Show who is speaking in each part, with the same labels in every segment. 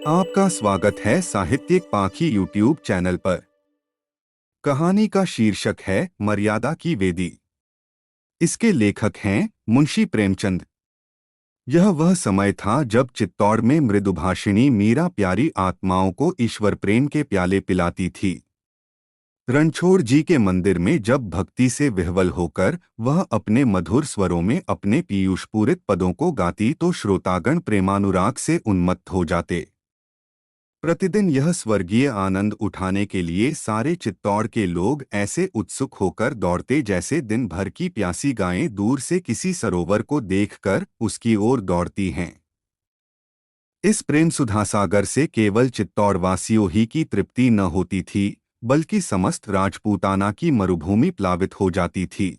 Speaker 1: आपका स्वागत है साहित्यिक पाखी यूट्यूब चैनल पर। कहानी का शीर्षक है मर्यादा की वेदी। इसके लेखक हैं मुंशी प्रेमचंद। यह वह समय था जब चित्तौड़ में मृदुभाषिणी मीरा प्यारी आत्माओं को ईश्वर प्रेम के प्याले पिलाती थी। रणछोड़ जी के मंदिर में जब भक्ति से विह्वल होकर वह अपने मधुर स्वरों में अपने पीयूषपूरित पदों को गाती तो श्रोतागण प्रेमानुराग से उन्मत्त हो जाते। प्रतिदिन यह स्वर्गीय आनंद उठाने के लिए सारे चित्तौड़ के लोग ऐसे उत्सुक होकर दौड़ते जैसे दिन भर की प्यासी गायें दूर से किसी सरोवर को देखकर उसकी ओर दौड़ती हैं। इस प्रेम सुधासागर से केवल चित्तौड़वासियों ही की तृप्ति न होती थी, बल्कि समस्त राजपूताना की मरुभूमि प्लावित हो जाती थी।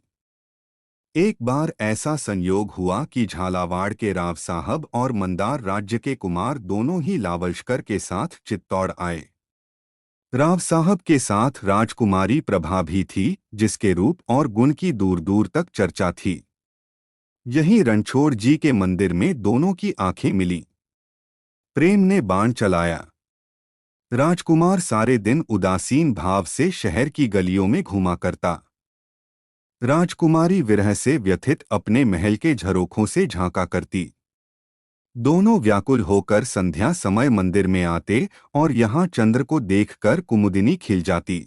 Speaker 1: एक बार ऐसा संयोग हुआ कि झालावाड़ के राव साहब और मंदार राज्य के कुमार दोनों ही लावलश्कर के साथ चित्तौड़ आए। राव साहब के साथ राजकुमारी प्रभा भी थी, जिसके रूप और गुण की दूर दूर तक चर्चा थी। यहीं रणछोड़ जी के मंदिर में दोनों की आंखें मिली। प्रेम ने बाण चलाया। राजकुमार सारे दिन उदासीन भाव से शहर की गलियों में घूमा करता। राजकुमारी विरह से व्यथित अपने महल के झरोखों से झांका करती। दोनों व्याकुल होकर संध्या समय मंदिर में आते और यहाँ चंद्र को देखकर कुमुदिनी खिल जाती।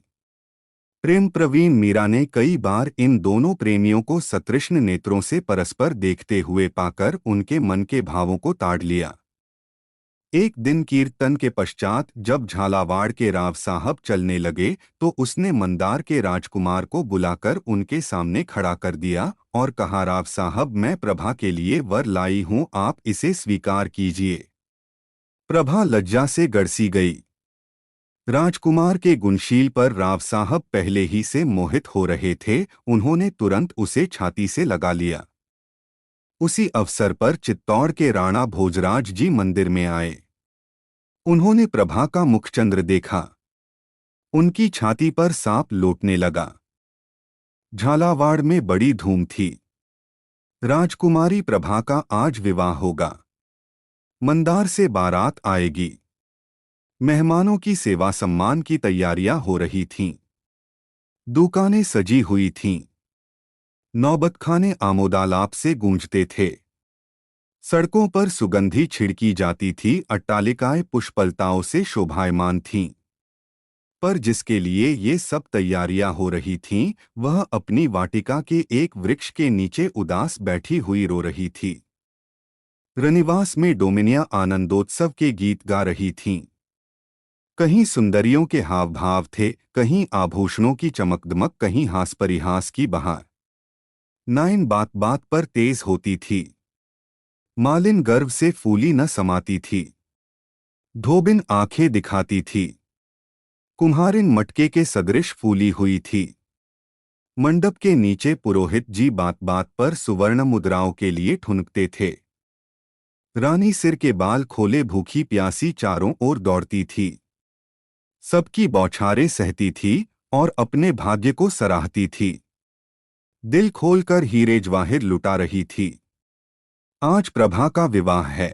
Speaker 1: प्रेम प्रवीण मीरा ने कई बार इन दोनों प्रेमियों को सतृष्ण नेत्रों से परस्पर देखते हुए पाकर उनके मन के भावों को ताड़ लिया। एक दिन कीर्तन के पश्चात जब झालावाड़ के राव साहब चलने लगे तो उसने मंदार के राजकुमार को बुलाकर उनके सामने खड़ा कर दिया और कहा, राव साहब, मैं प्रभा के लिए वर लाई हूं, आप इसे स्वीकार कीजिए। प्रभा लज्जा से गड़सी गई। राजकुमार के गुणशील पर राव साहब पहले ही से मोहित हो रहे थे। उन्होंने तुरंत उसे छाती से लगा लिया। उसी अवसर पर चित्तौड़ के राणा भोजराज जी मंदिर में आए। उन्होंने प्रभा का मुखचंद्र देखा। उनकी छाती पर सांप लौटने लगा। झालावाड़ में बड़ी धूम थी। राजकुमारी प्रभा का आज विवाह होगा। मंदार से बारात आएगी। मेहमानों की सेवा सम्मान की तैयारियां हो रही थीं। दुकानें सजी हुई थीं। नौबतखाने आमोदालाप से गूंजते थे। सड़कों पर सुगंधी छिड़की जाती थी। अट्टालिकाएं पुष्पलताओं से शोभायमान थीं। पर जिसके लिए ये सब तैयारियां हो रही थीं, वह अपनी वाटिका के एक वृक्ष के नीचे उदास बैठी हुई रो रही थी। रनिवास में डोमिनिया आनंदोत्सव के गीत गा रही थीं। कहीं सुंदरियों के हाव भाव थे, कहीं आभूषणों की चमकदमक, कहीं हास परिहास की बहार। नाइन बात बात पर तेज होती थी। मालिन गर्व से फूली न समाती थी। धोबिन आंखें दिखाती थी। कुम्हारिन मटके के सदृश फूली हुई थी। मंडप के नीचे पुरोहित जी बात बात पर सुवर्ण मुद्राओं के लिए ठुनकते थे। रानी सिर के बाल खोले भूखी प्यासी चारों ओर दौड़ती थी। सबकी बौछारें सहती थी और अपने भाग्य को सराहती थी। दिल खोलकर हीरे जवाहिर लुटा रही थी। आज प्रभा का विवाह है।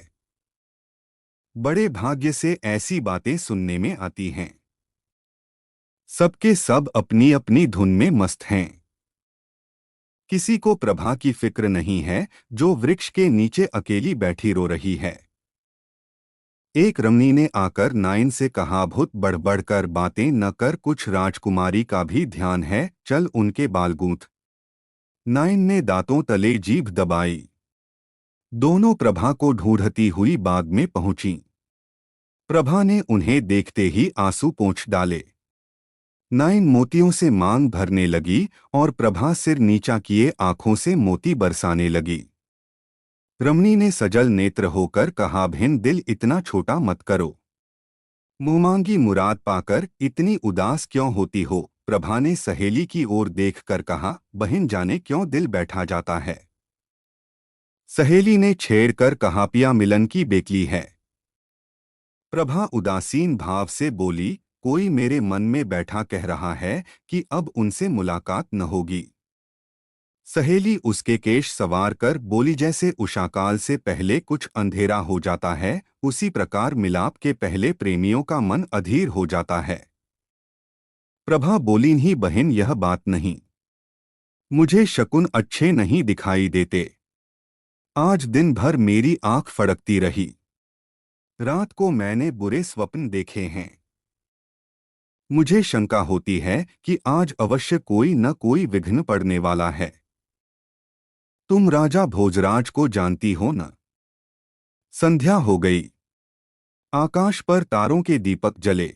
Speaker 1: बड़े भाग्य से ऐसी बातें सुनने में आती हैं। सबके सब अपनी अपनी धुन में मस्त हैं। किसी को प्रभा की फिक्र नहीं है, जो वृक्ष के नीचे अकेली बैठी रो रही है। एक रमणी ने आकर नाइन से कहा, भूत बढ़ बढ़कर बातें न कर, कुछ राजकुमारी का भी ध्यान है, चल उनके बाल गूंथ। नाइन ने दांतों तले जीभ दबाई। दोनों प्रभा को ढूंढती हुई बाग में पहुंची। प्रभा ने उन्हें देखते ही आंसू पोंछ डाले। नाइन मोतियों से मांग भरने लगी और प्रभा सिर नीचा किए आंखों से मोती बरसाने लगी। रमणी ने सजल नेत्र होकर कहा, भिन दिल इतना छोटा मत करो। मुंहमांगी मुराद पाकर इतनी उदास क्यों होती हो? प्रभा ने सहेली की ओर देखकर कहा, बहन जाने क्यों दिल बैठा जाता है। सहेली ने छेड़कर कहा, पिया मिलन की बेकली है। प्रभा उदासीन भाव से बोली, कोई मेरे मन में बैठा कह रहा है कि अब उनसे मुलाकात न होगी। सहेली उसके केश संवार कर बोली, जैसे उषाकाल से पहले कुछ अंधेरा हो जाता है, उसी प्रकार मिलाप के पहले प्रेमियों का मन अधीर हो जाता है। प्रभा बोली, नहीं बहन, यह बात नहीं। मुझे शकुन अच्छे नहीं दिखाई देते। आज दिन भर मेरी आंख फड़कती रही। रात को मैंने बुरे स्वप्न देखे हैं। मुझे शंका होती है कि आज अवश्य कोई न कोई विघ्न पड़ने वाला है। तुम राजा भोजराज को जानती हो न? संध्या हो गई। आकाश पर तारों के दीपक जले।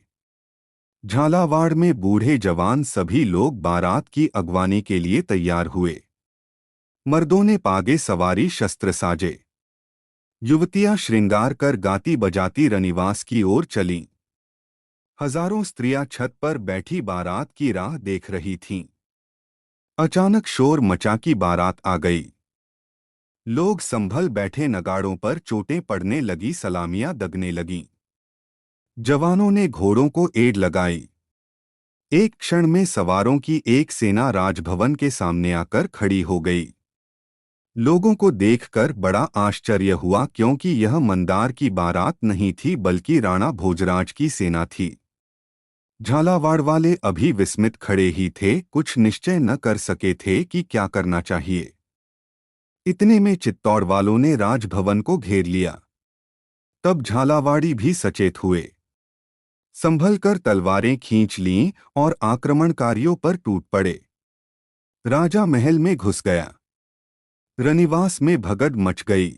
Speaker 1: झालावाड़ में बूढ़े जवान सभी लोग बारात की अगवानी के लिए तैयार हुए। मर्दों ने पागे सवारी शस्त्र साजे। युवतियां श्रृंगार कर गाती बजाती रनिवास की ओर चलीं। हजारों स्त्रियां छत पर बैठी बारात की राह देख रही थीं। अचानक शोर मचा कि बारात आ गई। लोग संभल बैठे, नगाड़ों पर चोटें पड़ने लगी, सलामियां दगने लगीं। जवानों ने घोड़ों को एड़ लगाई। एक क्षण में सवारों की एक सेना राजभवन के सामने आकर खड़ी हो गई। लोगों को देखकर बड़ा आश्चर्य हुआ, क्योंकि यह मंदार की बारात नहीं थी बल्कि राणा भोजराज की सेना थी। झालावाड़ वाले अभी विस्मित खड़े ही थे, कुछ निश्चय न कर सके थे कि क्या करना चाहिए। इतने में चित्तौड़ वालों ने राजभवन को घेर लिया। तब झालावाड़ी भी सचेत हुए। संभल कर तलवारें खींच लीं और आक्रमणकारियों पर टूट पड़े। राजा महल में घुस गया। रनिवास में भगद मच गई।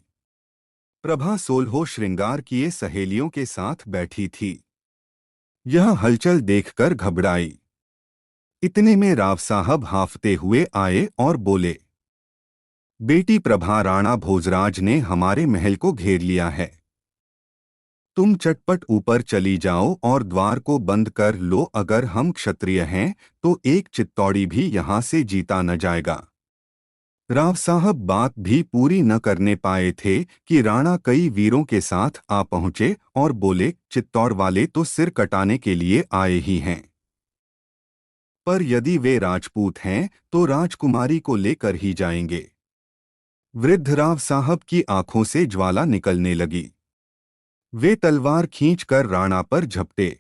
Speaker 1: प्रभा सोलहो श्रृंगार किए सहेलियों के साथ बैठी थी। यह हलचल देखकर घबराई। इतने में राव साहब हांफते हुए आए और बोले, बेटी प्रभा, राणा भोजराज ने हमारे महल को घेर लिया है। तुम चटपट ऊपर चली जाओ और द्वार को बंद कर लो। अगर हम क्षत्रिय हैं तो एक चित्तौड़ी भी यहां से जीता न जाएगा। राव साहब बात भी पूरी न करने पाए थे कि राणा कई वीरों के साथ आ पहुंचे और बोले, चित्तौड़ वाले तो सिर कटाने के लिए आए ही हैं, पर यदि वे राजपूत हैं तो राजकुमारी को लेकर ही जाएंगे। वृद्ध राव साहब की आंखों से ज्वाला निकलने लगी। वे तलवार खींचकर राणा पर झपटे।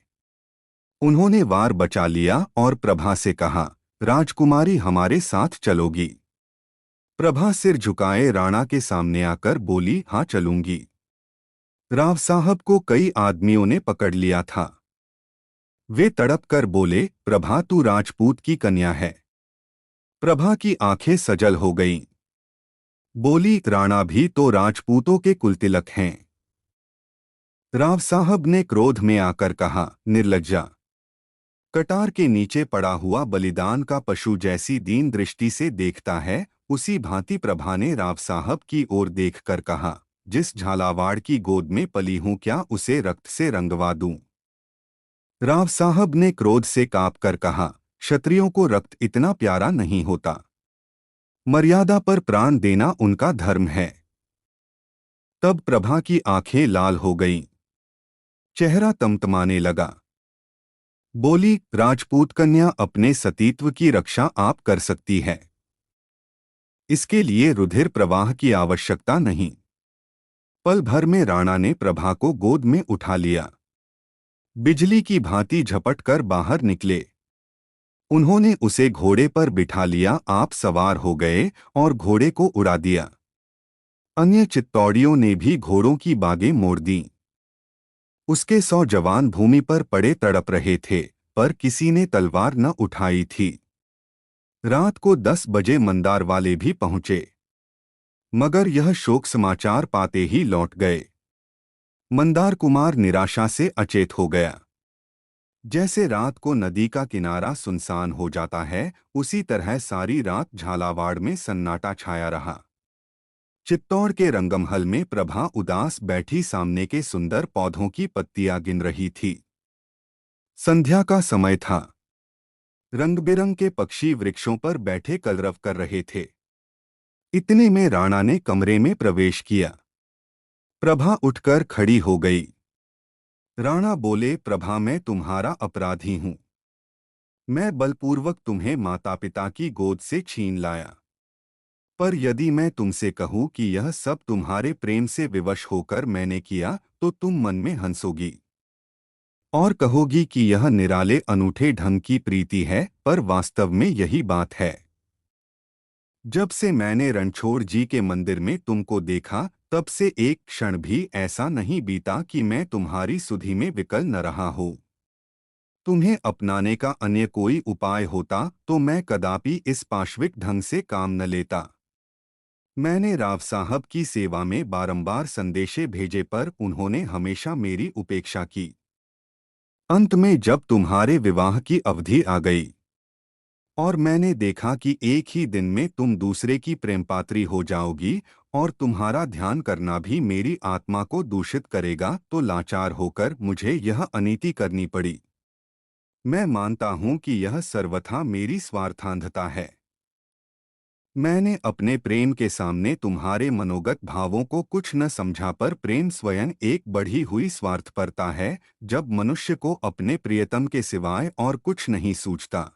Speaker 1: उन्होंने वार बचा लिया और प्रभा से कहा, राजकुमारी हमारे साथ चलोगी? प्रभा सिर झुकाए राणा के सामने आकर बोली, हाँ चलूंगी। राव साहब को कई आदमियों ने पकड़ लिया था। वे तड़प कर बोले, प्रभा तू राजपूत की कन्या है। प्रभा की आंखें सजल हो गईं। बोली, राणा भी तो राजपूतों के कुलतिलक हैं। राव साहब ने क्रोध में आकर कहा, निर्लज्जा। कटार के नीचे पड़ा हुआ बलिदान का पशु जैसी दीन दृष्टि से देखता है, उसी भांति प्रभा ने राव साहब की ओर देखकर कहा, जिस झालावाड़ की गोद में पली हूं क्या उसे रक्त से रंगवा दूं? राव साहब ने क्रोध से कांपकर कहा, क्षत्रियों को रक्त इतना प्यारा नहीं होता। मर्यादा पर प्राण देना उनका धर्म है। तब प्रभा की आंखें लाल हो गईं। चेहरा तमतमाने लगा। बोली, राजपूत कन्या अपने सतीत्व की रक्षा आप कर सकती है। इसके लिए रुधिर प्रवाह की आवश्यकता नहीं। पल भर में राणा ने प्रभा को गोद में उठा लिया। बिजली की भांति झपट कर बाहर निकले। उन्होंने उसे घोड़े पर बिठा लिया। आप सवार हो गए और घोड़े को उड़ा दिया। अन्य चित्तौड़ियों ने भी घोड़ों की बागें मोड़ दी। उसके 100 जवान भूमि पर पड़े तड़प रहे थे, पर किसी ने तलवार न उठाई थी। रात को 10 बजे मंदार वाले भी पहुंचे, मगर यह शोक समाचार पाते ही लौट गए। मंदार कुमार निराशा से अचेत हो गया। जैसे रात को नदी का किनारा सुनसान हो जाता है, उसी तरह सारी रात झालावाड़ में सन्नाटा छाया रहा। चित्तौड़ के रंगमहल में प्रभा उदास बैठी सामने के सुंदर पौधों की पत्तियां गिन रही थी। संध्या का समय था। रंग बिरंग के पक्षी वृक्षों पर बैठे कलरव कर रहे थे। इतने में राणा ने कमरे में प्रवेश किया। प्रभा उठकर खड़ी हो गई। राणा बोले, प्रभा मैं तुम्हारा अपराधी हूं। मैं बलपूर्वक तुम्हें माता पिता की गोद से छीन लाया। पर यदि मैं तुमसे कहूं कि यह सब तुम्हारे प्रेम से विवश होकर मैंने किया, तो तुम मन में हंसोगी और कहोगी कि यह निराले अनूठे ढंग की प्रीति है, पर वास्तव में यही बात है। जब से मैंने रणछोड़ जी के मंदिर में तुमको देखा, तब से एक क्षण भी ऐसा नहीं बीता कि मैं तुम्हारी सुधि में विकल न रहा हूँ। तुम्हें अपनाने का अन्य कोई उपाय होता तो मैं कदापि इस पाशविक ढंग से काम न लेता। मैंने राव साहब की सेवा में बारंबार संदेशे भेजे, पर उन्होंने हमेशा मेरी उपेक्षा की। अंत में जब तुम्हारे विवाह की अवधि आ गई और मैंने देखा कि एक ही दिन में तुम दूसरे की प्रेमपात्री हो जाओगी और तुम्हारा ध्यान करना भी मेरी आत्मा को दूषित करेगा, तो लाचार होकर मुझे यह अनीति करनी पड़ी। मैं मानता हूं कि यह सर्वथा मेरी स्वार्थांधता है। मैंने अपने प्रेम के सामने तुम्हारे मनोगत भावों को कुछ न समझा, पर प्रेम स्वयं एक बढ़ी हुई स्वार्थपरता है, जब मनुष्य को अपने प्रियतम के सिवाय और कुछ नहीं सूझता।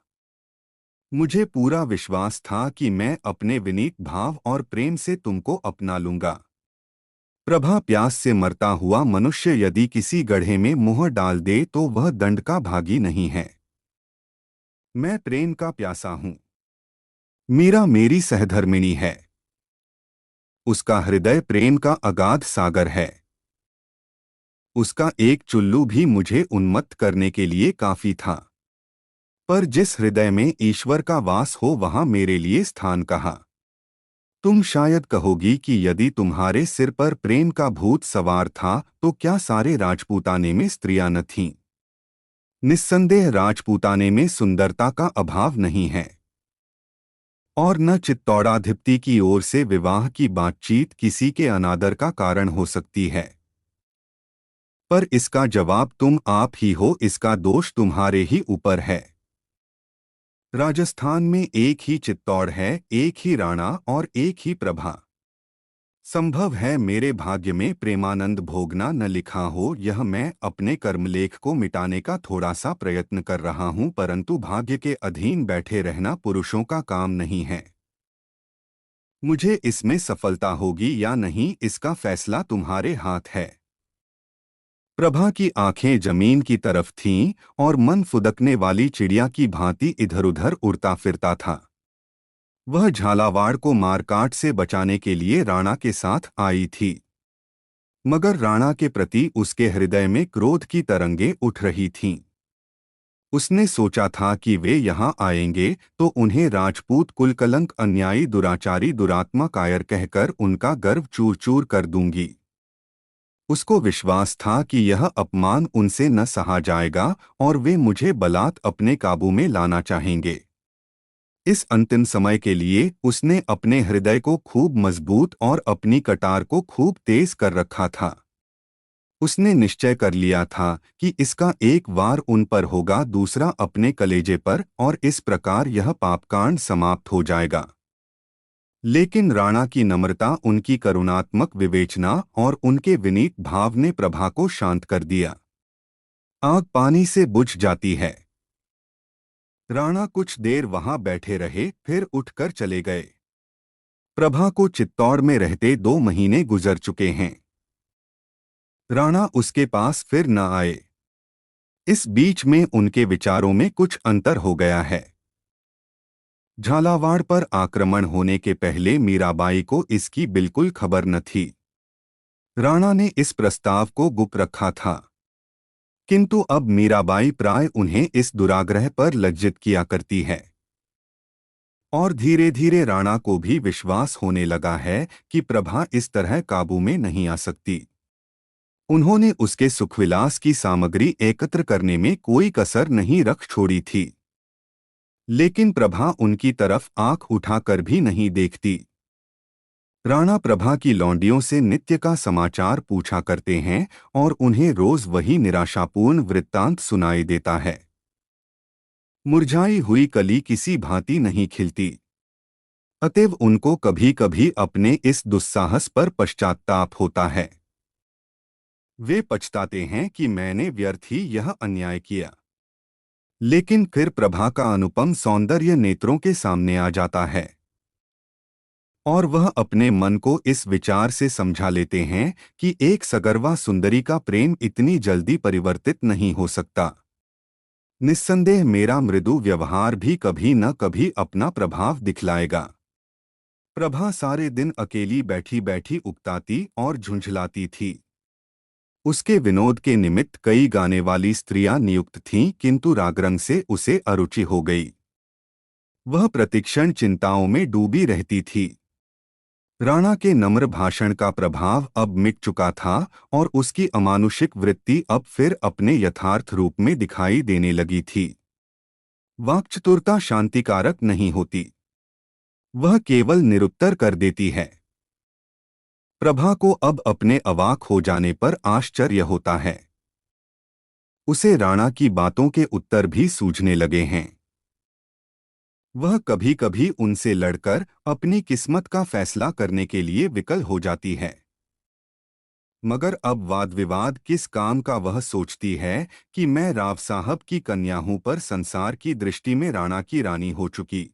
Speaker 1: मुझे पूरा विश्वास था कि मैं अपने विनीत भाव और प्रेम से तुमको अपना लूंगा। प्रभा, प्यास से मरता हुआ मनुष्य यदि किसी गड्ढे में मुंह डाल दे तो वह दंड का भागी नहीं है। मैं प्रेम का प्यासा हूं। मीरा मेरी सहधर्मिणी है। उसका हृदय प्रेम का अगाध सागर है। उसका एक चुल्लू भी मुझे उन्मत्त करने के लिए काफी था। पर जिस हृदय में ईश्वर का वास हो, वहां मेरे लिए स्थान कहाँ। तुम शायद कहोगी कि यदि तुम्हारे सिर पर प्रेम का भूत सवार था तो क्या सारे राजपूताने में स्त्रियां न थीं? निस्संदेह राजपूताने में सुंदरता का अभाव नहीं है, और न चित्तौड़ाधिपति की ओर से विवाह की बातचीत किसी के अनादर का कारण हो सकती है। पर इसका जवाब तुम आप ही हो, इसका दोष तुम्हारे ही ऊपर है। राजस्थान में एक ही चित्तौड़ है, एक ही राणा और एक ही प्रभा। संभव है मेरे भाग्य में प्रेमानंद भोगना न लिखा हो। यह मैं अपने कर्मलेख को मिटाने का थोड़ा सा प्रयत्न कर रहा हूं, परंतु भाग्य के अधीन बैठे रहना पुरुषों का काम नहीं है। मुझे इसमें सफलता होगी या नहीं, इसका फैसला तुम्हारे हाथ है। प्रभा की आंखें जमीन की तरफ थीं और मन फुदकने वाली चिड़िया की भांति इधर-उधर उड़ता फिरता था। वह झालावाड़ को मारकाट से बचाने के लिए राणा के साथ आई थी, मगर राणा के प्रति उसके हृदय में क्रोध की तरंगें उठ रही थीं। उसने सोचा था कि वे यहाँ आएंगे तो उन्हें राजपूत कुलकलंक, अन्यायी, दुराचारी, दुरात्मा, कायर कहकर उनका गर्व चूर-चूर कर दूंगी। उसको विश्वास था कि यह अपमान उनसे न सहा जाएगा और वे मुझे बलात् अपने काबू में लाना चाहेंगे। इस अंतिम समय के लिए उसने अपने हृदय को खूब मजबूत और अपनी कटार को खूब तेज कर रखा था। उसने निश्चय कर लिया था कि इसका एक वार उन पर होगा, दूसरा अपने कलेजे पर, और इस प्रकार यह पापकांड समाप्त हो जाएगा। लेकिन राणा की नम्रता, उनकी करुणात्मक विवेचना और उनके विनीत भाव ने प्रभा को शांत कर दिया। आग पानी से बुझ जाती है। राणा कुछ देर वहां बैठे रहे, फिर उठकर चले गए। प्रभा को चित्तौड़ में रहते 2 महीने गुजर चुके हैं। राणा उसके पास फिर न आए। इस बीच में उनके विचारों में कुछ अंतर हो गया है। झालावाड़ पर आक्रमण होने के पहले मीराबाई को इसकी बिल्कुल खबर न थी। राणा ने इस प्रस्ताव को गुप्त रखा था, किंतु अब मीराबाई प्राय उन्हें इस दुराग्रह पर लज्जित किया करती है। और धीरे धीरे राणा को भी विश्वास होने लगा है कि प्रभा इस तरह काबू में नहीं आ सकती। उन्होंने उसके सुखविलास की सामग्री एकत्र करने में कोई कसर नहीं रख छोड़ी थी, लेकिन प्रभा उनकी तरफ आंख उठाकर भी नहीं देखती। राणा प्रभा की लौंडियों से नित्य का समाचार पूछा करते हैं और उन्हें रोज वही निराशापूर्ण वृत्तांत सुनाई देता है। मुरझाई हुई कली किसी भांति नहीं खिलती। अतएव उनको कभी कभी अपने इस दुस्साहस पर पश्चात्ताप होता है। वे पछताते हैं कि मैंने व्यर्थ ही यह अन्याय किया। लेकिन फिर प्रभा का अनुपम सौंदर्य नेत्रों के सामने आ जाता है। और वह अपने मन को इस विचार से समझा लेते हैं कि एक सगर्वा सुंदरी का प्रेम इतनी जल्दी परिवर्तित नहीं हो सकता। निस्संदेह मेरा मृदु व्यवहार भी कभी न कभी अपना प्रभाव दिखलाएगा। प्रभा सारे दिन अकेली बैठी बैठी उकताती और झुंझलाती थी। उसके विनोद के निमित्त कई गाने वाली स्त्रियां नियुक्त थीं, किंतु रागरंग से उसे अरुचि हो गई। वह प्रतिक्षण चिंताओं में डूबी रहती थी। राणा के नम्र भाषण का प्रभाव अब मिट चुका था और उसकी अमानुषिक वृत्ति अब फिर अपने यथार्थ रूप में दिखाई देने लगी थी। वाक्चतुरता शांतिकारक नहीं होती, वह केवल निरुत्तर कर देती है। प्रभा को अब अपने अवाक हो जाने पर आश्चर्य होता है। उसे राणा की बातों के उत्तर भी सूझने लगे हैं। वह कभी कभी उनसे लड़कर अपनी किस्मत का फैसला करने के लिए विकल हो जाती है। मगर अब वाद विवाद किस काम का, वह सोचती है कि मैं राव साहब की कन्या हूं, पर संसार की दृष्टि में राणा की रानी हो चुकी।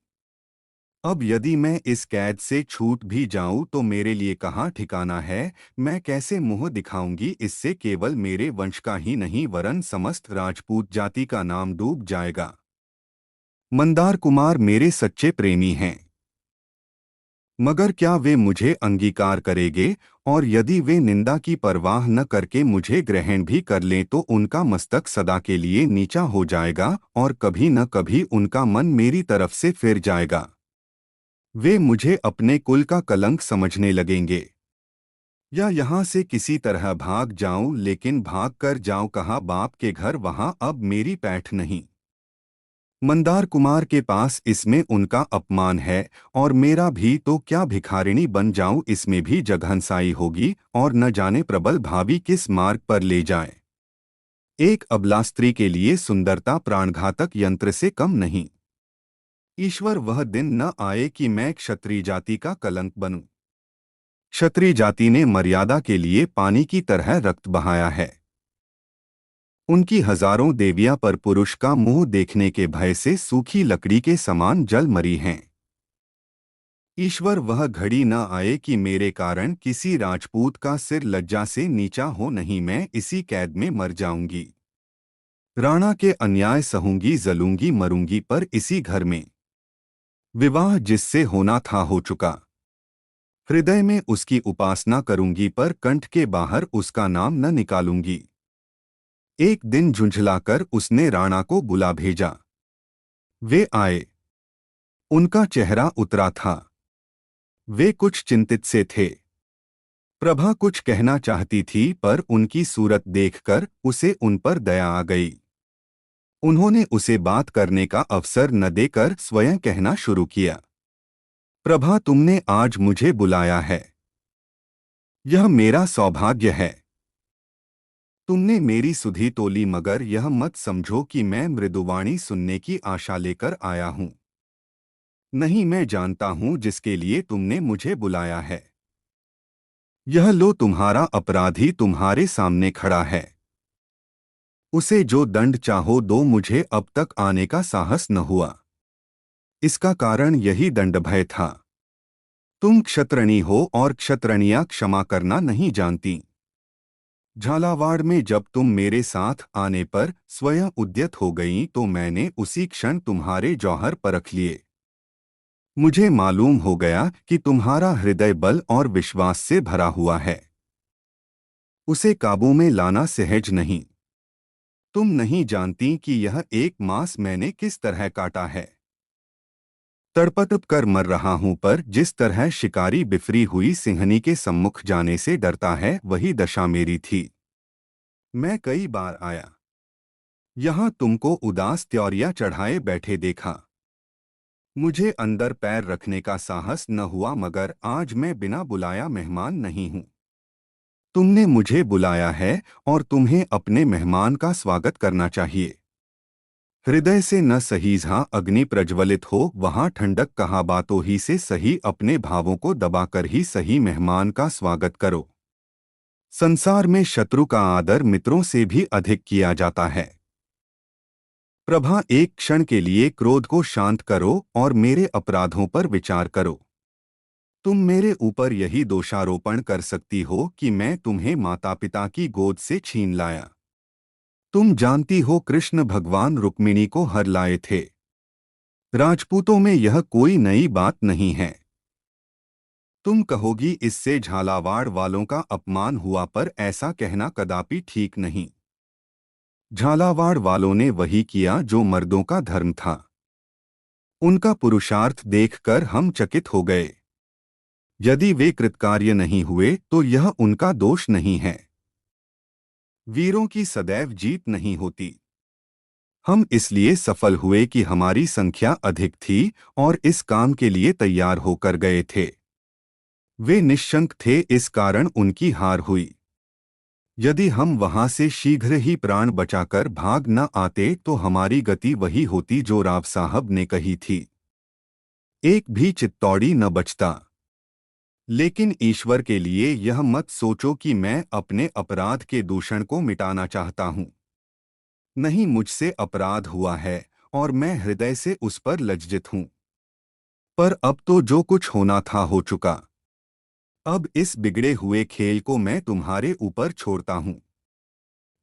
Speaker 1: अब यदि मैं इस कैद से छूट भी जाऊं तो मेरे लिए कहाँ ठिकाना है, मैं कैसे मुंह दिखाऊंगी। इससे केवल मेरे वंश का ही नहीं वरन समस्त राजपूत जाति का नाम डूब जाएगा। मंदार कुमार मेरे सच्चे प्रेमी हैं, मगर क्या वे मुझे अंगीकार करेंगे? और यदि वे निंदा की परवाह न करके मुझे ग्रहण भी कर लें तो उनका मस्तक सदा के लिए नीचा हो जाएगा और कभी न कभी उनका मन मेरी तरफ से फिर जाएगा। वे मुझे अपने कुल का कलंक समझने लगेंगे। या यहाँ से किसी तरह भाग जाऊं, लेकिन भाग कर जाऊं कहाँ? बाप के घर, वहां अब मेरी पैठ नहीं। मंदार कुमार के पास इसमें उनका अपमान है और मेरा भी, तो क्या भिखारिणी बन जाऊं? इसमें भी जघनसाई होगी और न जाने प्रबल भावी किस मार्ग पर ले जाए। एक अबला स्त्री के लिए सुंदरता प्राणघातक यंत्र से कम नहीं। ईश्वर वह दिन न आए कि मैं क्षत्रिय जाति का कलंक बनूं। क्षत्रिय जाति ने मर्यादा के लिए पानी की तरह रक्त बहाया है। उनकी हजारों देवियां पर पुरुष का मुंह देखने के भय से सूखी लकड़ी के समान जल मरी हैं। ईश्वर वह घड़ी न आए कि मेरे कारण किसी राजपूत का सिर लज्जा से नीचा हो, नहीं मैं इसी कैद में मर जाऊंगी। राणा के अन्याय सहूंगी, जलूंगी, मरूंगी, पर इसी घर में। विवाह जिससे होना था हो चुका। हृदय में उसकी उपासना करूंगी, पर कंठ के बाहर उसका नाम न निकालूंगी। एक दिन झुंझलाकर उसने राणा को बुला भेजा। वे आए। उनका चेहरा उतरा था। वे कुछ चिंतित से थे। प्रभा कुछ कहना चाहती थी, पर उनकी सूरत देखकर उसे उन पर दया आ गई। उन्होंने उसे बात करने का अवसर न देकर स्वयं कहना शुरू किया। प्रभा, तुमने आज मुझे बुलाया है, यह मेरा सौभाग्य है। तुमने मेरी सुधि तोली, मगर यह मत समझो कि मैं मृदुवाणी सुनने की आशा लेकर आया हूं। नहीं, मैं जानता हूं जिसके लिए तुमने मुझे बुलाया है। यह लो, तुम्हारा अपराधी तुम्हारे सामने खड़ा है। उसे जो दंड चाहो दो, मुझे अब तक आने का साहस न हुआ। इसका कारण यही दंड भय था। तुम क्षत्रणी हो और क्षत्रणियां क्षमा करना नहीं जानती। झालावाड़ में जब तुम मेरे साथ आने पर स्वयं उद्यत हो गईं तो मैंने उसी क्षण तुम्हारे जौहर परख लिए। मुझे मालूम हो गया कि तुम्हारा हृदय बल और विश्वास से भरा हुआ है। उसे काबू में लाना सहज नहीं। तुम नहीं जानती कि यह एक मास मैंने किस तरह काटा है। तड़पत कर मर रहा हूं, पर जिस तरह शिकारी बिफरी हुई सिंहनी के सम्मुख जाने से डरता है, वही दशा मेरी थी। मैं कई बार आया, यहां तुमको उदास त्योरिया चढ़ाए बैठे देखा। मुझे अंदर पैर रखने का साहस न हुआ, मगर आज मैं बिना बुलाया मेहमान नहीं हूं। तुमने मुझे बुलाया है और तुम्हें अपने मेहमान का स्वागत करना चाहिए। हृदय से न सही जहां अग्नि प्रज्वलित हो वहां ठंडक कहा। बातों ही से सही, अपने भावों को दबाकर ही सही मेहमान का स्वागत करो। संसार में शत्रु का आदर मित्रों से भी अधिक किया जाता है। प्रभा, एक क्षण के लिए क्रोध को शांत करो और मेरे अपराधों पर विचार करो। तुम मेरे ऊपर यही दोषारोपण कर सकती हो कि मैं तुम्हें माता पिता की गोद से छीन लाया। तुम जानती हो कृष्ण भगवान रुक्मिणी को हर लाए थे। राजपूतों में यह कोई नई बात नहीं है। तुम कहोगी इससे झालावाड़ वालों का अपमान हुआ, पर ऐसा कहना कदापि ठीक नहीं। झालावाड़ वालों ने वही किया जो मर्दों का धर्म था। उनका पुरुषार्थ देखकर हम चकित हो गए। यदि वे कृतकार्य नहीं हुए तो यह उनका दोष नहीं है। वीरों की सदैव जीत नहीं होती। हम इसलिए सफल हुए कि हमारी संख्या अधिक थी और इस काम के लिए तैयार होकर गए थे। वे निश्शंक थे, इस कारण उनकी हार हुई। यदि हम वहां से शीघ्र ही प्राण बचाकर भाग न आते तो हमारी गति वही होती जो राव साहब ने कही थी। एक भी चित्तौड़ी न बचता। लेकिन ईश्वर के लिए यह मत सोचो कि मैं अपने अपराध के दूषण को मिटाना चाहता हूं। नहीं, मुझसे अपराध हुआ है और मैं हृदय से उस पर लज्जित हूं। पर अब तो जो कुछ होना था हो चुका। अब इस बिगड़े हुए खेल को मैं तुम्हारे ऊपर छोड़ता हूं।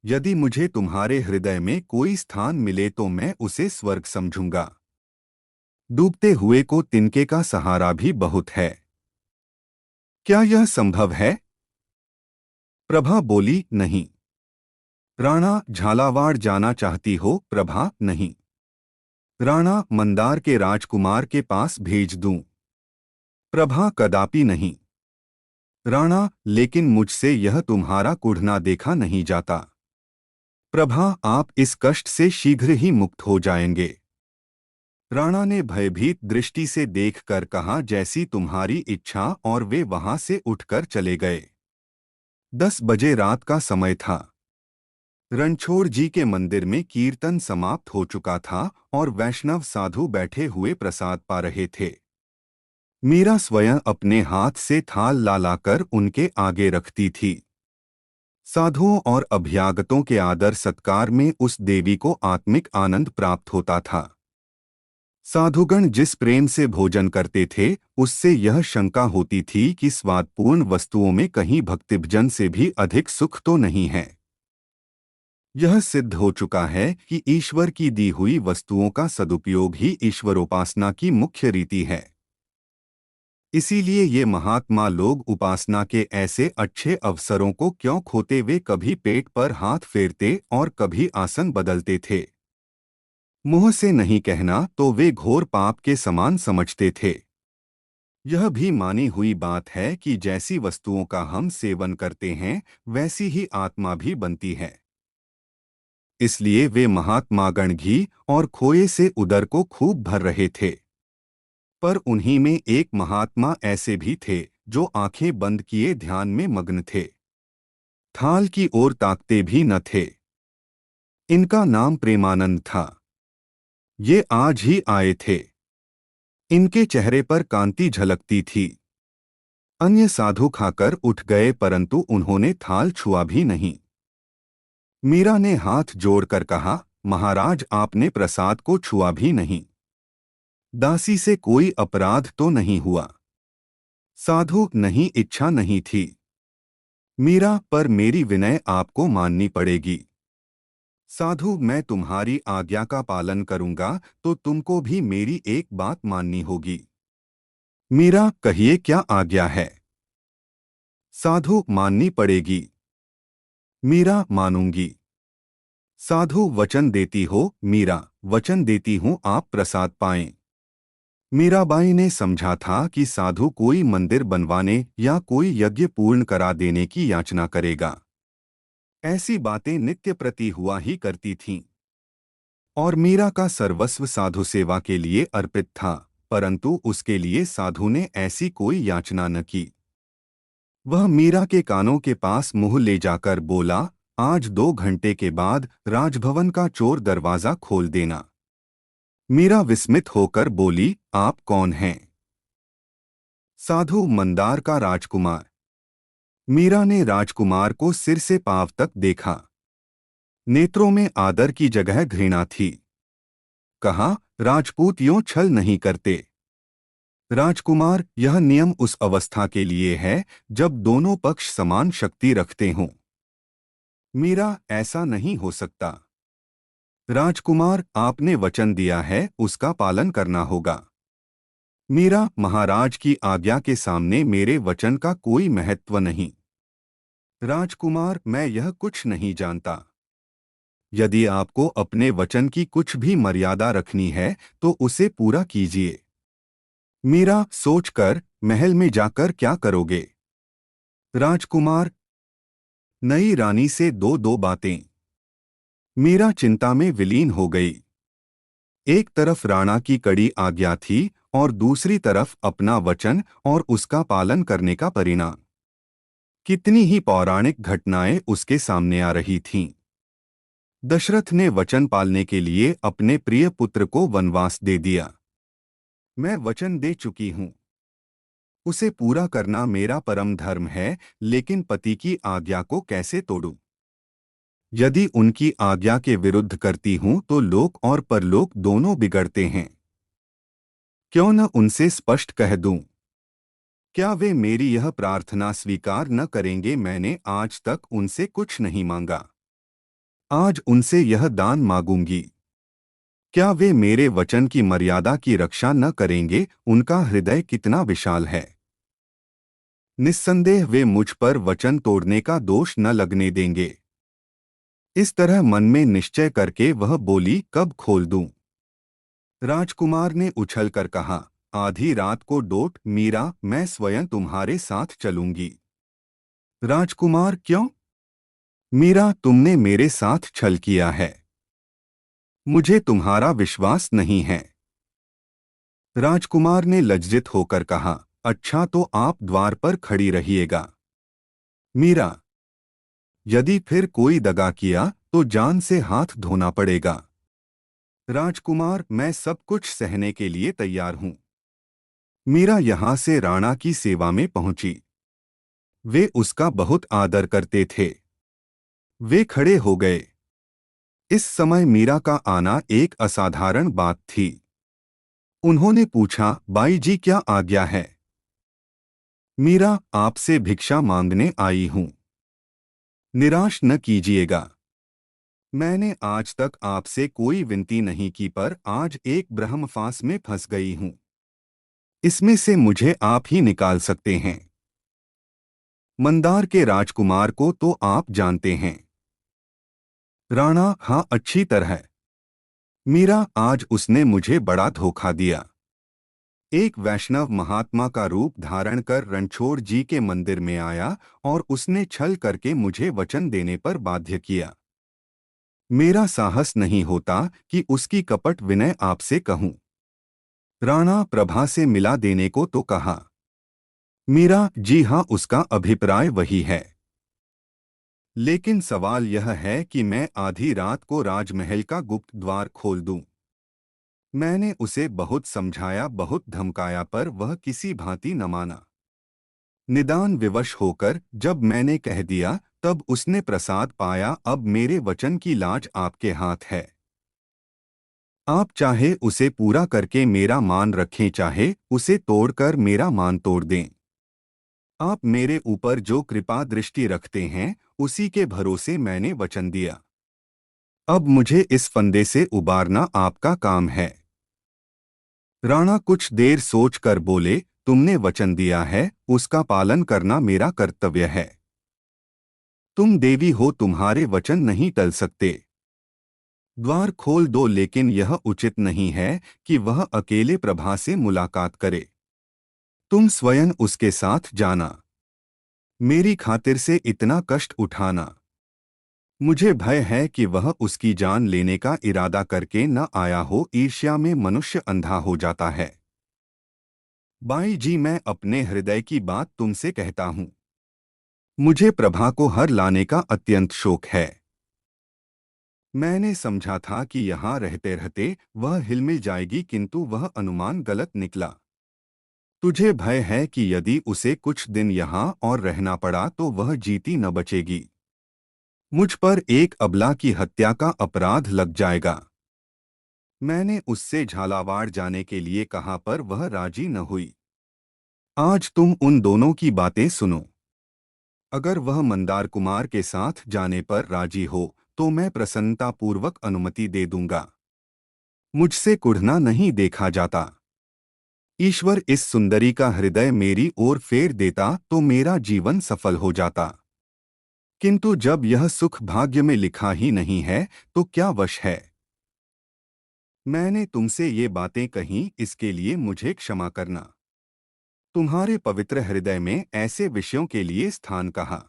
Speaker 1: यदि मुझे तुम्हारे हृदय में कोई स्थान मिले तो मैं उसे स्वर्ग समझूंगा। डूबते हुए को तिनके का सहारा भी बहुत है। क्या यह संभव है? प्रभा बोली, नहीं। राणा, झालावाड़ जाना चाहती हो? प्रभा, नहीं। राणा, मंदार के राजकुमार के पास भेज दूं? प्रभा, कदापि नहीं। राणा, लेकिन मुझसे यह तुम्हारा कुढ़ना देखा नहीं जाता। प्रभा, आप इस कष्ट से शीघ्र ही मुक्त हो जाएंगे। राणा ने भयभीत दृष्टि से देखकर कहा, जैसी तुम्हारी इच्छा, और वे वहां से उठकर चले गए। 10 बजे रात का समय था। रणछोड़ जी के मंदिर में कीर्तन समाप्त हो चुका था और वैष्णव साधु बैठे हुए प्रसाद पा रहे थे। मीरा स्वयं अपने हाथ से थाल ला लाकर उनके आगे रखती थी। साधुओं और अभ्यागतों के आदर सत्कार में उस देवी को आत्मिक आनंद प्राप्त होता था। साधुगण जिस प्रेम से भोजन करते थे, उससे यह शंका होती थी कि स्वादपूर्ण वस्तुओं में कहीं भक्तिभजन से भी अधिक सुख तो नहीं है। यह सिद्ध हो चुका है कि ईश्वर की दी हुई वस्तुओं का सदुपयोग ही ईश्वरोपासना की मुख्य रीति है। इसीलिए ये महात्मा लोग उपासना के ऐसे अच्छे अवसरों को क्यों खोते, वे कभी पेट पर हाथ फेरते और कभी आसन बदलते थे। मुंह से नहीं कहना तो वे घोर पाप के समान समझते थे। यह भी मानी हुई बात है कि जैसी वस्तुओं का हम सेवन करते हैं, वैसी ही आत्मा भी बनती है। इसलिए वे महात्मागण घी और खोए से उदर को खूब भर रहे थे। पर उन्हीं में एक महात्मा ऐसे भी थे जो आंखें बंद किए ध्यान में मग्न थे। थाल की ओर ताकते भी न थे। इनका नाम प्रेमानंद था। ये आज ही आए थे। इनके चेहरे पर कांति झलकती थी। अन्य साधु खाकर उठ गए, परंतु उन्होंने थाल छुआ भी नहीं। मीरा ने हाथ जोड़कर कहा, महाराज, आपने प्रसाद को छुआ भी नहीं। दासी से कोई अपराध तो नहीं हुआ? साधु, नहीं, इच्छा नहीं थी। मीरा, पर मेरी विनय आपको माननी पड़ेगी। साधु, मैं तुम्हारी आज्ञा का पालन करूंगा तो तुमको भी मेरी एक बात माननी होगी। मीरा, कहिए, क्या आज्ञा है? साधु, माननी पड़ेगी। मीरा, मानूंगी। साधु, वचन देती हो? मीरा, वचन देती हूं, आप प्रसाद पाएं। मीराबाई ने समझा था कि साधु कोई मंदिर बनवाने या कोई यज्ञ पूर्ण करा देने की याचना करेगा। ऐसी बातें नित्य प्रति हुआ ही करती थीं। और मीरा का सर्वस्व साधु सेवा के लिए अर्पित था, परंतु उसके लिए साधु ने ऐसी कोई याचना न की। वह मीरा के कानों के पास मुंह ले जाकर बोला, आज 2 घंटे के बाद राजभवन का चोर दरवाजा खोल देना। मीरा विस्मित होकर बोली, आप कौन हैं? साधु, मंदार का राजकुमार। मीरा ने राजकुमार को सिर से पांव तक देखा। नेत्रों में आदर की जगह घृणा थी। कहा, राजपूत यूं छल नहीं करते। राजकुमार, यह नियम उस अवस्था के लिए है जब दोनों पक्ष समान शक्ति रखते हों। मीरा, ऐसा नहीं हो सकता। राजकुमार, आपने वचन दिया है, उसका पालन करना होगा। मीरा, महाराज की आज्ञा के सामने मेरे वचन का कोई महत्व नहीं। राजकुमार, मैं यह कुछ नहीं जानता। यदि आपको अपने वचन की कुछ भी मर्यादा रखनी है तो उसे पूरा कीजिए। मीरा, सोचकर, महल में जाकर क्या करोगे? राजकुमार, नई रानी से दो दो बातें। मीरा चिंता में विलीन हो गई। एक तरफ राणा की कड़ी आज्ञा थी और दूसरी तरफ अपना वचन और उसका पालन करने का परिणाम। कितनी ही पौराणिक घटनाएं उसके सामने आ रही थीं। दशरथ ने वचन पालने के लिए अपने प्रिय पुत्र को वनवास दे दिया। मैं वचन दे चुकी हूं, उसे पूरा करना मेरा परम धर्म है, लेकिन पति की आज्ञा को कैसे तोड़ूं? यदि उनकी आज्ञा के विरुद्ध करती हूं तो लोक और परलोक दोनों बिगड़ते हैं। क्यों न उनसे स्पष्ट कह दूं? क्या वे मेरी यह प्रार्थना स्वीकार न करेंगे? मैंने आज तक उनसे कुछ नहीं मांगा, आज उनसे यह दान मांगूंगी। क्या वे मेरे वचन की मर्यादा की रक्षा न करेंगे? उनका हृदय कितना विशाल है। निस्संदेह वे मुझ पर वचन तोड़ने का दोष न लगने देंगे। इस तरह मन में निश्चय करके वह बोली, कब खोल दूं? राजकुमार ने उछलकर कहा, आधी रात को डोट। मीरा, मैं स्वयं तुम्हारे साथ चलूंगी। राजकुमार, क्यों? मीरा, तुमने मेरे साथ छल किया है, मुझे तुम्हारा विश्वास नहीं है। राजकुमार ने लज्जित होकर कहा, अच्छा तो आप द्वार पर खड़ी रहिएगा। मीरा, यदि फिर कोई दगा किया तो जान से हाथ धोना पड़ेगा। राजकुमार, मैं सब कुछ सहने के लिए तैयार हूं। मीरा यहां से राणा की सेवा में पहुंची। वे उसका बहुत आदर करते थे। वे खड़े हो गए। इस समय मीरा का आना एक असाधारण बात थी। उन्होंने पूछा, बाई जी, क्या आज्ञा है? मीरा, आपसे भिक्षा मांगने आई हूं, निराश न कीजिएगा। मैंने आज तक आपसे कोई विनती नहीं की, पर आज एक ब्रह्मफांस में फंस गई हूं। इसमें से मुझे आप ही निकाल सकते हैं। मंदार के राजकुमार को तो आप जानते हैं। राणा, हाँ, अच्छी तरह। मीरा, आज उसने मुझे बड़ा धोखा दिया। एक वैष्णव महात्मा का रूप धारण कर रणछोड़ जी के मंदिर में आया और उसने छल करके मुझे वचन देने पर बाध्य किया। मेरा साहस नहीं होता कि उसकी कपट विनय आपसे कहूं। राणा, प्रभा से मिला देने को तो कहा। मीरा, जी हाँ, उसका अभिप्राय वही है। लेकिन सवाल यह है कि मैं आधी रात को राजमहल का गुप्त द्वार खोल दूं। मैंने उसे बहुत समझाया, बहुत धमकाया, पर वह किसी भांति न माना। निदान विवश होकर जब मैंने कह दिया तब उसने प्रसाद पाया। अब मेरे वचन की लाज आपके हाथ है। आप चाहे उसे पूरा करके मेरा मान रखें, चाहे उसे तोड़कर मेरा मान तोड़ दें। आप मेरे ऊपर जो कृपा दृष्टि रखते हैं, उसी के भरोसे मैंने वचन दिया। अब मुझे इस फंदे से उबारना आपका काम है। राणा कुछ देर सोचकर बोले, तुमने वचन दिया है, उसका पालन करना मेरा कर्तव्य है। तुम देवी हो, तुम्हारे वचन नहीं टल सकते। द्वार खोल दो, लेकिन यह उचित नहीं है कि वह अकेले प्रभा से मुलाकात करे। तुम स्वयं उसके साथ जाना, मेरी खातिर से इतना कष्ट उठाना। मुझे भय है कि वह उसकी जान लेने का इरादा करके न आया हो। ईर्ष्या में मनुष्य अंधा हो जाता है। बाई जी, मैं अपने हृदय की बात तुमसे कहता हूं। मुझे प्रभा को हर लाने का अत्यंत शौक है। मैंने समझा था कि यहाँ रहते रहते वह हिलमिल जाएगी, किंतु वह अनुमान गलत निकला। तुझे भय है कि यदि उसे कुछ दिन यहाँ और रहना पड़ा तो वह जीती न बचेगी। मुझ पर एक अबला की हत्या का अपराध लग जाएगा। मैंने उससे झालावाड़ जाने के लिए कहा पर वह राजी न हुई। आज तुम उन दोनों की बातें सुनो। अगर वह मंदार कुमार के साथ जाने पर राजी हो तो मैं प्रसन्नतापूर्वक अनुमति दे दूंगा। मुझसे कुढ़ना नहीं देखा जाता। ईश्वर इस सुंदरी का हृदय मेरी ओर फेर देता तो मेरा जीवन सफल हो जाता। किंतु जब यह सुख भाग्य में लिखा ही नहीं है तो क्या वश है। मैंने तुमसे ये बातें कहीं, इसके लिए मुझे क्षमा करना। तुम्हारे पवित्र हृदय में ऐसे विषयों के लिए स्थान कहा।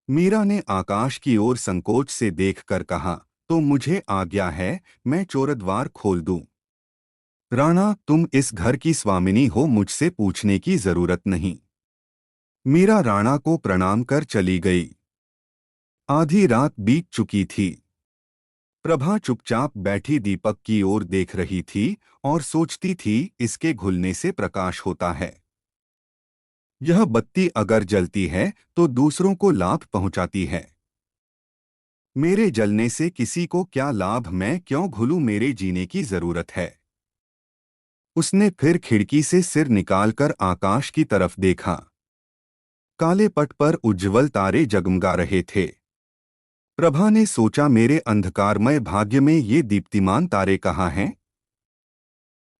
Speaker 1: मीरा ने आकाश की ओर संकोच से देखकर कहा, तो मुझे आज्ञा है, मैं चोरद्वार खोल दूं। राणा, तुम इस घर की स्वामिनी हो, मुझसे पूछने की जरूरत नहीं। मीरा राणा को प्रणाम कर चली गई। आधी रात बीत चुकी थी। प्रभा चुपचाप बैठी दीपक की ओर देख रही थी और सोचती थी, इसके घुलने से प्रकाश होता है। यह बत्ती अगर जलती है तो दूसरों को लाभ पहुंचाती है। मेरे जलने से किसी को क्या लाभ, मैं क्यों घुलूं, मेरे जीने की जरूरत है। उसने फिर खिड़की से सिर निकालकर आकाश की तरफ देखा। काले पट पर उज्ज्वल तारे जगमगा रहे थे। प्रभा ने सोचा, मेरे अंधकारमय भाग्य में ये दीप्तिमान तारे कहाँ हैं?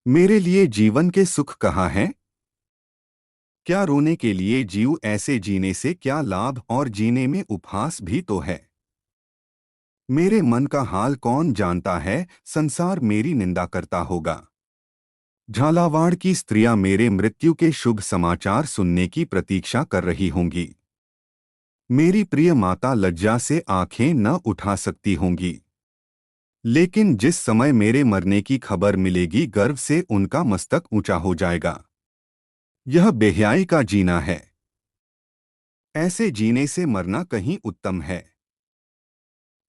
Speaker 1: मेरे लिए जीवन के सुख कहाँ हैं? क्या रोने के लिए जीव, ऐसे जीने से क्या लाभ, और जीने में उपहास भी तो है। मेरे मन का हाल कौन जानता है, संसार मेरी निंदा करता होगा। झालावाड़ की स्त्रियां मेरे मृत्यु के शुभ समाचार सुनने की प्रतीक्षा कर रही होंगी। मेरी प्रिय माता लज्जा से आंखें न उठा सकती होंगी। लेकिन जिस समय मेरे मरने की खबर मिलेगी, गर्व से उनका मस्तक ऊंचा हो जाएगा। यह बेहयाई का जीना है। ऐसे जीने से मरना कहीं उत्तम है।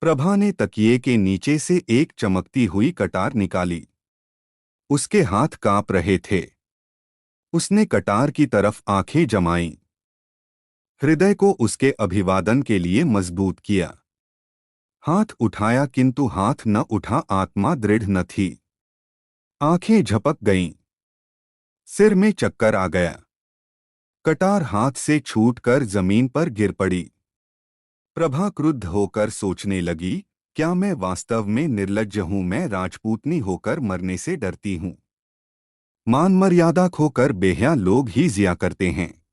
Speaker 1: प्रभा ने तकिए के नीचे से एक चमकती हुई कटार निकाली। उसके हाथ कांप रहे थे। उसने कटार की तरफ आंखें जमाईं। हृदय को उसके अभिवादन के लिए मजबूत किया। हाथ उठाया किंतु हाथ न उठा, आत्मा दृढ़ न थी। आंखें झपक गईं। सिर में चक्कर आ गया। कटार हाथ से छूटकर जमीन पर गिर पड़ी। प्रभा क्रुद्ध होकर सोचने लगी, क्या मैं वास्तव में निर्लज्ज हूं? मैं राजपूतनी होकर मरने से डरती हूं। मान मर्यादा खोकर बेहया लोग ही जिया करते हैं।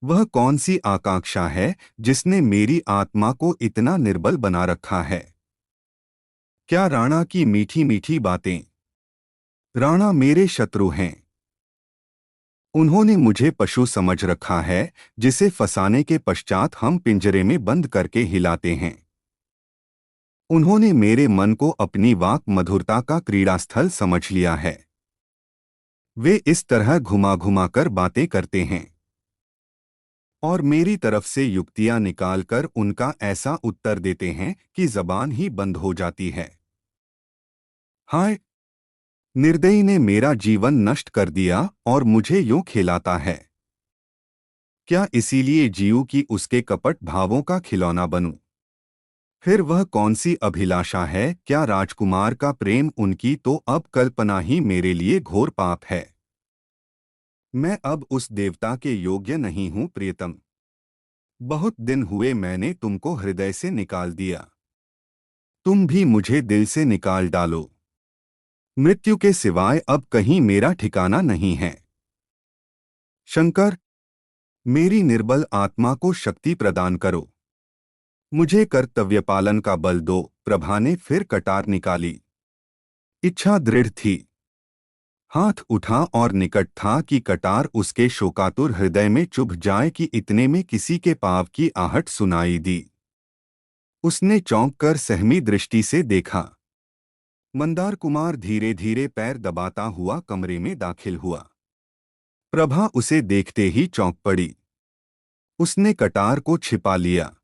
Speaker 1: वह कौन सी आकांक्षा है जिसने मेरी आत्मा को इतना निर्बल बना रखा है? क्या राणा की मीठी मीठी बातें? राणा मेरे शत्रु हैं। उन्होंने मुझे पशु समझ रखा है, जिसे फंसाने के पश्चात हम पिंजरे में बंद करके हिलाते हैं। उन्होंने मेरे मन को अपनी वाक मधुरता का क्रीड़ास्थल समझ लिया है। वे इस तरह घुमा घुमा कर बातें करते हैं और मेरी तरफ से युक्तियां निकालकर उनका ऐसा उत्तर देते हैं कि जबान ही बंद हो जाती है। हाय! निर्दयी ने मेरा जीवन नष्ट कर दिया और मुझे यूं खिलाता है। क्या इसीलिए जीव की उसके कपट भावों का खिलौना बनूं? फिर वह कौन सी अभिलाषा है? क्या राजकुमार का प्रेम? उनकी तो अब कल्पना ही मेरे लिए घोर पाप है। मैं अब उस देवता के योग्य नहीं हूं प्रियतम। बहुत दिन हुए मैंने तुमको हृदय से निकाल दिया। तुम भी मुझे दिल से निकाल डालो। मृत्यु के सिवाय अब कहीं मेरा ठिकाना नहीं है। शंकर, मेरी निर्बल आत्मा को शक्ति प्रदान करो। मुझे कर्तव्य पालन का बल दो। प्रभा ने फिर कटार निकाली। इच्छा दृढ़ थी। हाथ उठा और निकट था कि कटार उसके शोकातुर हृदय में चुभ जाए कि इतने में किसी के पाँव की आहट सुनाई दी। उसने चौंक कर सहमी दृष्टि से देखा। मंदार कुमार धीरे धीरे पैर दबाता हुआ कमरे में दाखिल हुआ। प्रभा उसे देखते ही चौंक पड़ी। उसने कटार को छिपा लिया।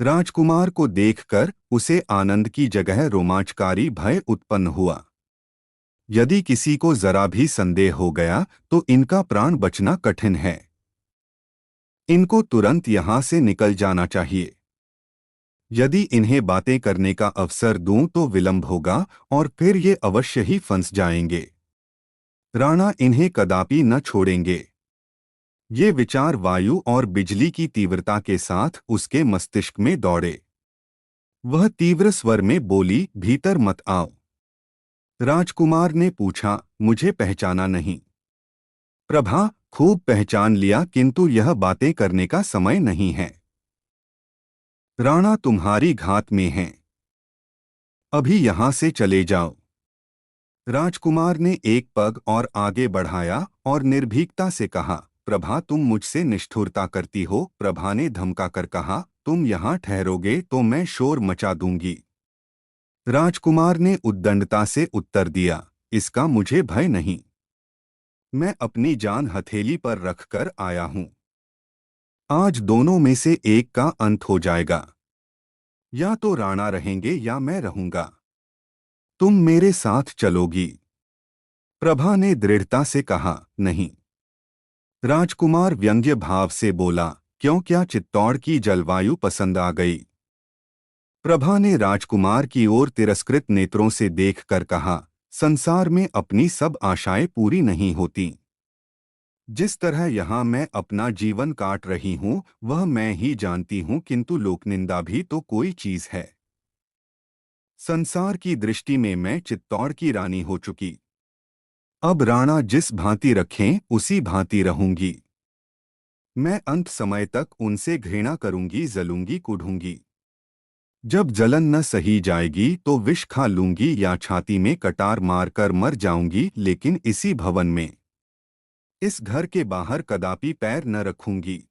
Speaker 1: राजकुमार को देखकर उसे आनंद की जगह रोमांचकारी भय उत्पन्न हुआ। यदि किसी को जरा भी संदेह हो गया तो इनका प्राण बचना कठिन है। इनको तुरंत यहां से निकल जाना चाहिए। यदि इन्हें बातें करने का अवसर दूं तो विलंब होगा और फिर ये अवश्य ही फंस जाएंगे। राणा इन्हें कदापि न छोड़ेंगे। ये विचार वायु और बिजली की तीव्रता के साथ उसके मस्तिष्क में दौड़े। वह तीव्र स्वर में बोली, भीतर मत आओ। राजकुमार ने पूछा, मुझे पहचाना नहीं? प्रभा, खूब पहचान लिया, किंतु यह बातें करने का समय नहीं है। राणा तुम्हारी घात में हैं। अभी यहां से चले जाओ। राजकुमार ने एक पग और आगे बढ़ाया और निर्भीकता से कहा, प्रभा तुम मुझसे निष्ठुरता करती हो। प्रभा ने धमका कर कहा, तुम यहाँ ठहरोगे तो मैं शोर मचा दूंगी। राजकुमार ने उद्दंडता से उत्तर दिया, इसका मुझे भय नहीं। मैं अपनी जान हथेली पर रखकर आया हूं। आज दोनों में से एक का अंत हो जाएगा। या तो राणा रहेंगे या मैं रहूंगा। तुम मेरे साथ चलोगी? प्रभा ने दृढ़ता से कहा, नहीं। राजकुमार व्यंग्य भाव से बोला, क्यों, क्या चित्तौड़ की जलवायु पसंद आ गई? प्रभा ने राजकुमार की ओर तिरस्कृत नेत्रों से देखकर कहा, संसार में अपनी सब आशाएं पूरी नहीं होती। जिस तरह यहाँ मैं अपना जीवन काट रही हूँ वह मैं ही जानती हूँ, किंतु लोकनिंदा भी तो कोई चीज है। संसार की दृष्टि में मैं चित्तौड़ की रानी हो चुकी। अब राणा जिस भांति रखें उसी भांति रहूंगी। मैं अंत समय तक उनसे घृणा करूंगी, जलूंगी, कुढ़ूंगी। जब जलन न सही जाएगी तो विष खा लूंगी या छाती में कटार मारकर मर जाऊंगी, लेकिन इसी भवन में, इस घर के बाहर कदापि पैर न रखूंगी।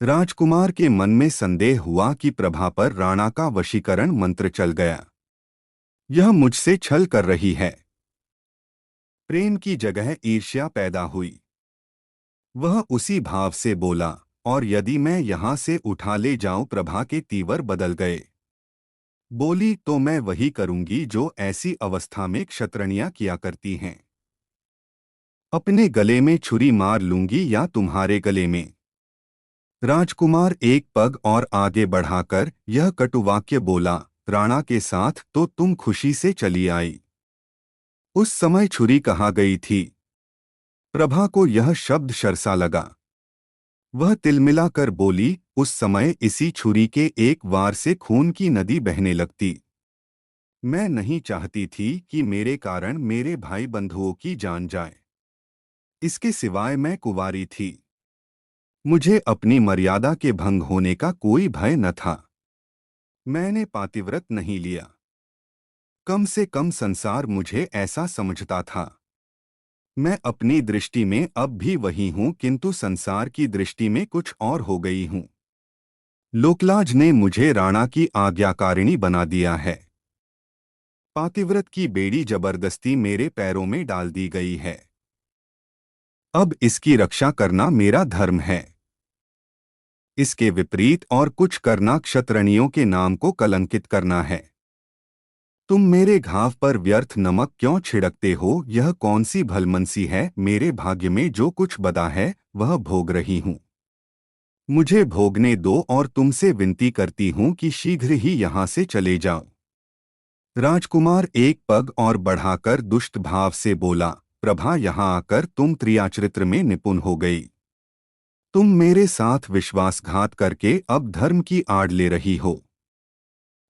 Speaker 1: राजकुमार के मन में संदेह हुआ कि प्रभा पर राणा का वशीकरण मंत्र चल गया। यह मुझसे छल कर रही है। प्रेम की जगह ईर्ष्या पैदा हुई। वह उसी भाव से बोला, और यदि मैं यहां से उठा ले जाऊं? प्रभा के तीवर बदल गए। बोली, तो मैं वही करूंगी जो ऐसी अवस्था में क्षत्रियां किया करती हैं। अपने गले में छुरी मार लूंगी या तुम्हारे गले में। राजकुमार एक पग और आगे बढ़ाकर यह कटुवाक्य बोला, राणा के साथ तो तुम खुशी से चली आई। उस समय छुरी कहाँ गई थी? प्रभा को यह शब्द शर्सा लगा। वह तिलमिला कर बोली, उस समय इसी छुरी के एक वार से खून की नदी बहने लगती। मैं नहीं चाहती थी कि मेरे कारण मेरे भाई बंधुओं की जान जाए। इसके सिवाय मैं कुंवारी थी। मुझे अपनी मर्यादा के भंग होने का कोई भय न था। मैंने पातिव्रत नहीं लिया। कम से कम संसार मुझे ऐसा समझता था। मैं अपनी दृष्टि में अब भी वही हूं, किंतु संसार की दृष्टि में कुछ और हो गई हूं। लोकलाज ने मुझे राणा की आज्ञाकारिणी बना दिया है। पातिव्रत की बेड़ी जबरदस्ती मेरे पैरों में डाल दी गई है। अब इसकी रक्षा करना मेरा धर्म है। इसके विपरीत और कुछ करना क्षत्रियों के नाम को कलंकित करना है। तुम मेरे घाव पर व्यर्थ नमक क्यों छिड़कते हो? यह कौन सी भलमनसी है? मेरे भाग्य में जो कुछ बदा है वह भोग रही हूं। मुझे भोगने दो और तुमसे विनती करती हूं कि शीघ्र ही यहां से चले जाओ। राजकुमार एक पग और बढ़ाकर दुष्ट भाव से बोला, प्रभा यहां आकर तुम त्रियाचरित्र में निपुण हो गई। तुम मेरे साथ विश्वासघात करके अब धर्म की आड़ ले रही हो।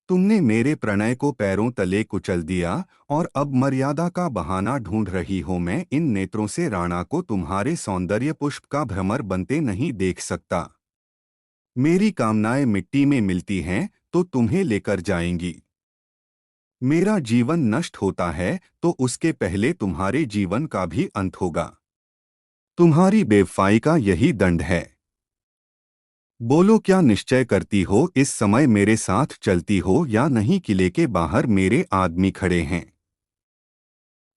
Speaker 1: तुमने मेरे प्रणय को पैरों तले कुचल दिया और अब मर्यादा का बहाना ढूंढ रही हो। मैं इन नेत्रों से राणा को तुम्हारे सौंदर्य पुष्प का भ्रमर बनते नहीं देख सकता। मेरी कामनाएं मिट्टी में मिलती हैं तो तुम्हें लेकर जाएंगी। मेरा जीवन नष्ट होता है तो उसके पहले तुम्हारे जीवन का भी अंत होगा। तुम्हारी बेवफाई का यही दंड है। बोलो, क्या निश्चय करती हो? इस समय मेरे साथ चलती हो या नहीं? किले के बाहर मेरे आदमी खड़े हैं।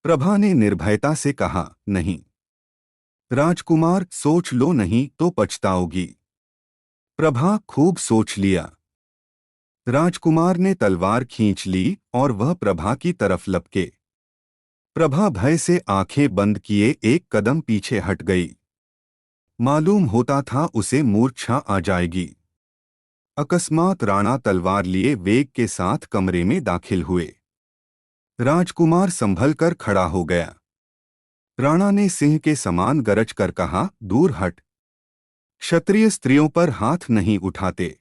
Speaker 1: प्रभा ने निर्भयता से कहा, नहीं। राजकुमार, सोच लो, नहीं तो पछताओगी। प्रभा, खूब सोच लिया। राजकुमार ने तलवार खींच ली और वह प्रभा की तरफ लपके। प्रभा भय से आंखें बंद किए एक कदम पीछे हट गई। मालूम होता था उसे मूर्छा आ जाएगी। अकस्मात राणा तलवार लिए वेग के साथ कमरे में दाखिल हुए। राजकुमार संभल कर खड़ा हो गया। राणा ने सिंह के समान गरज कर कहा, दूर हट। क्षत्रिय स्त्रियों पर हाथ नहीं उठाते।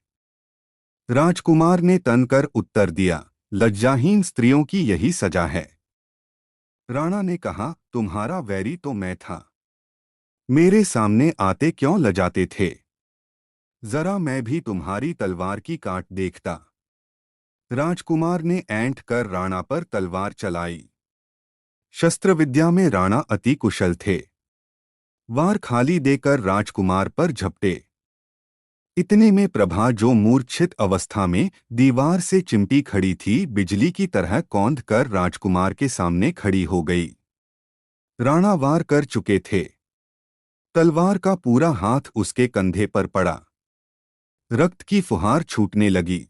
Speaker 1: राजकुमार ने तनकर उत्तर दिया, लज्जाहीन स्त्रियों की यही सजा है। राणा ने कहा, तुम्हारा वैरी तो मैं था। मेरे सामने आते क्यों लजाते थे? जरा मैं भी तुम्हारी तलवार की काट देखता। राजकुमार ने ऐंठ कर राणा पर तलवार चलाई। शस्त्र विद्या में राणा अति कुशल थे। वार खाली देकर राजकुमार पर झपटे। इतने में प्रभा, जो मूर्छित अवस्था में दीवार से चिमटी खड़ी थी, बिजली की तरह कौंध कर राजकुमार के सामने खड़ी हो गई। राणा वार कर चुके थे। तलवार का पूरा हाथ उसके कंधे पर पड़ा। रक्त की फुहार छूटने लगी।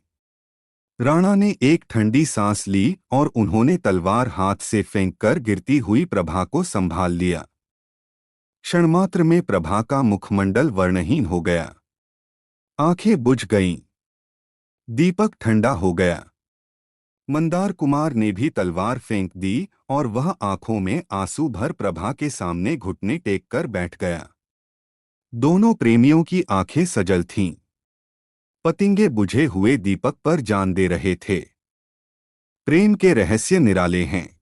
Speaker 1: राणा ने एक ठंडी सांस ली और उन्होंने तलवार हाथ से फेंककर गिरती हुई प्रभा को संभाल लिया। क्षणमात्र में प्रभा का मुखमंडल वर्णहीन हो गया। आंखें बुझ गईं। दीपक ठंडा हो गया। मंदार कुमार ने भी तलवार फेंक दी और वह आंखों में आंसू भर प्रभा के सामने घुटने टेक कर बैठ गया। दोनों प्रेमियों की आंखें सजल थीं। पतिंगे बुझे हुए दीपक पर जान दे रहे थे। प्रेम के रहस्य निराले हैं।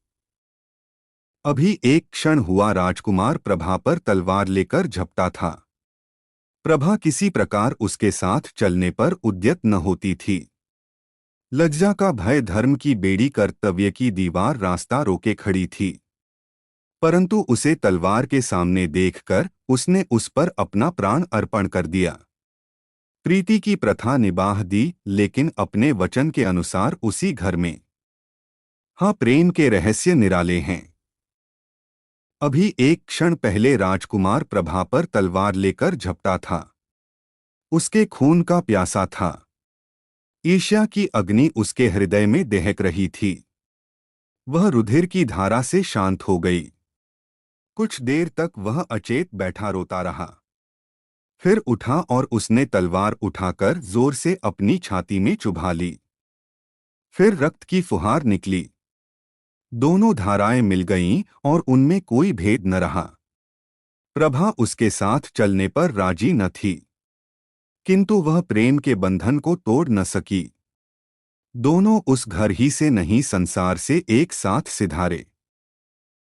Speaker 1: अभी एक क्षण हुआ राजकुमार प्रभा पर तलवार लेकर झपटा था। प्रभा किसी प्रकार उसके साथ चलने पर उद्यत न होती थी। लज्जा का भय धर्म की बेड़ी कर्तव्य की दीवार रास्ता रोके खड़ी थी। परंतु उसे तलवार के सामने देखकर उसने उस पर अपना प्राण अर्पण कर दिया। प्रीति की प्रथा निभाह दी, लेकिन अपने वचन के अनुसार उसी घर में। हाँ, प्रेम के रहस्य निराले हैं। अभी एक क्षण पहले राजकुमार प्रभा पर तलवार लेकर झपटा था। उसके खून का प्यासा था। ईर्ष्या की अग्नि उसके हृदय में दहक रही थी। वह रुधिर की धारा से शांत हो गई। कुछ देर तक वह अचेत बैठा रोता रहा। फिर उठा और उसने तलवार उठाकर जोर से अपनी छाती में चुभा ली। फिर रक्त की फुहार निकली। दोनों धाराएं मिल गईं और उनमें कोई भेद न रहा। प्रभा उसके साथ चलने पर राजी न थी, किंतु वह प्रेम के बंधन को तोड़ न सकी। दोनों उस घर ही से नहीं, संसार से एक साथ सिधारे।